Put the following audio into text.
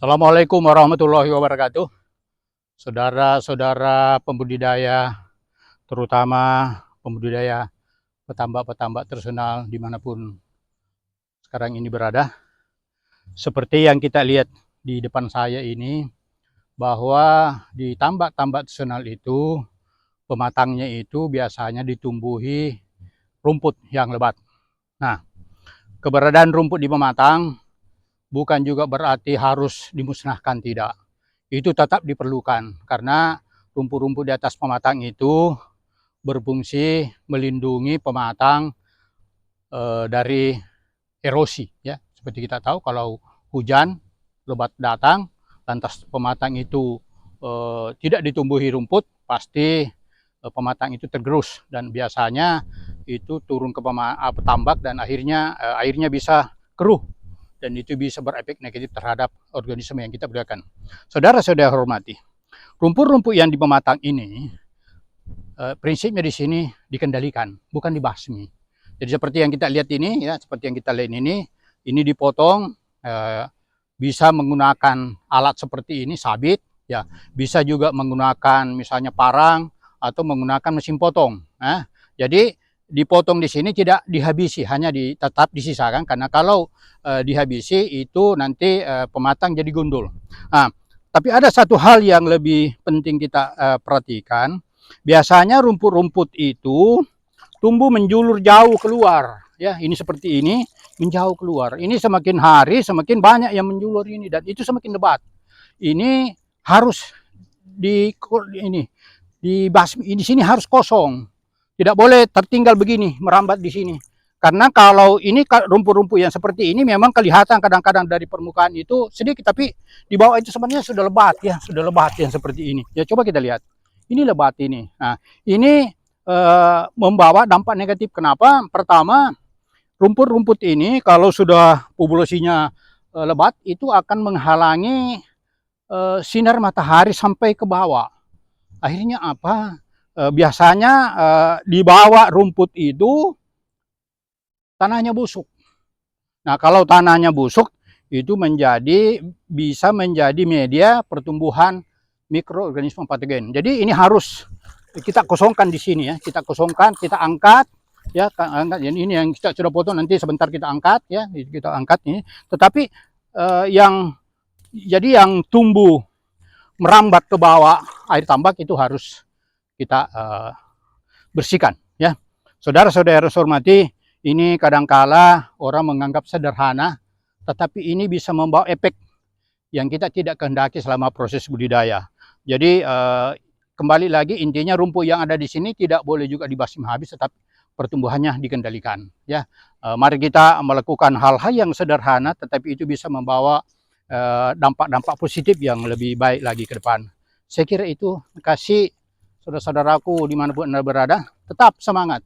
Assalamualaikum warahmatullahi wabarakatuh. Saudara-saudara pembudidaya, terutama pembudidaya petambak-petambak tradisional dimanapun sekarang ini berada. Seperti yang kita lihat di depan saya ini, bahwa di tambak-tambak tradisional itu, pematangnya itu biasanya ditumbuhi rumput yang lebat. Nah, keberadaan rumput di pematang bukan juga berarti harus dimusnahkan, tidak. Itu tetap diperlukan karena rumput-rumput di atas pematang itu berfungsi melindungi pematang dari erosi, ya. Seperti kita tahu kalau hujan lebat datang, lantas pematang itu tidak ditumbuhi rumput, pasti pematang itu tergerus dan biasanya itu turun ke tambak dan airnya bisa keruh dan itu bisa berefek negatif terhadap organisme yang kita gunakan. Saudara-saudara hormati, rumput-rumput yang di pematang ini prinsipnya di sini dikendalikan, bukan dibasmi. Jadi seperti yang kita lihat ini, ya, seperti yang kita lihat ini dipotong, bisa menggunakan alat seperti ini, sabit, ya, bisa juga menggunakan misalnya parang atau menggunakan mesin potong. Jadi dipotong di sini tidak dihabisi, hanya tetap disisakan karena kalau dihabisi itu nanti pematang jadi gundul. Nah, tapi ada satu hal yang lebih penting kita perhatikan. Biasanya rumput-rumput itu tumbuh menjulur jauh keluar, ya. Ini seperti ini menjauh keluar. Ini semakin hari semakin banyak yang menjulur ini dan itu semakin lebat. Ini harus dibasmi. Di sini harus kosong. Tidak boleh tertinggal begini, merambat di sini. Karena kalau ini rumput-rumput yang seperti ini memang kelihatan kadang-kadang dari permukaan itu sedikit, tapi di bawah itu sebenarnya sudah lebat, ya, sudah lebat yang seperti ini. Ya, coba kita lihat. Ini lebat ini. Nah, ini membawa dampak negatif. Kenapa? Pertama, rumput-rumput ini kalau sudah populasinya lebat itu akan menghalangi sinar matahari sampai ke bawah. Akhirnya apa? Biasanya di bawah rumput itu tanahnya busuk. Nah, kalau tanahnya busuk itu bisa menjadi media pertumbuhan mikroorganisme patogen. Jadi ini harus kita kosongkan di sini, ya. Kita kosongkan, kita angkat, ya, angkat. Ini yang kita sudah potong, nanti sebentar kita angkat, ya. Kita angkat ini. Tetapi yang tumbuh merambat ke bawah air tambak itu harus kita bersihkan, ya. Saudara-saudara hormati, ini kadangkala orang menganggap sederhana, tetapi ini bisa membawa efek yang kita tidak kehendaki selama proses budidaya. Jadi kembali lagi intinya rumput yang ada di sini tidak boleh juga dibasmi habis, tetapi pertumbuhannya dikendalikan, ya. Mari kita melakukan hal-hal yang sederhana tetapi itu bisa membawa dampak-dampak positif yang lebih baik lagi ke depan. Saya kira itu. Kasih saudara-saudaraku dimanapun Anda berada, tetap semangat.